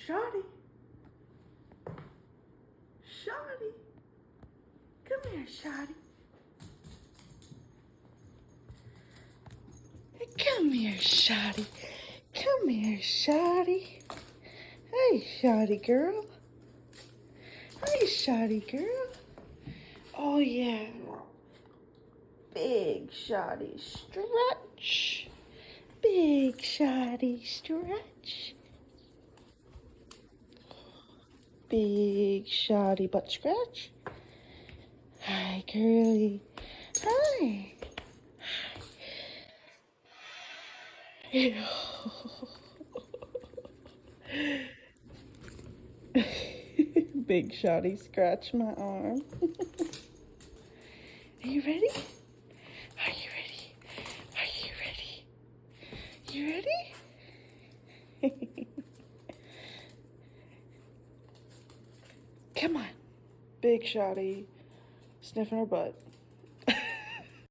Shawty. Shawty. Come here, Shawty. Come here, Shawty. Come here, Shawty. Hey, Shawty girl. Hey, Shawty girl. Oh, yeah. Big Shawty stretch. Big Shawty stretch. Big Shawty butt scratch. Hi, girly. Hi. Big Shawty scratch my arm. Are you ready? Are you ready? Are you ready? You ready? Come on. Big Shawty sniffing her butt.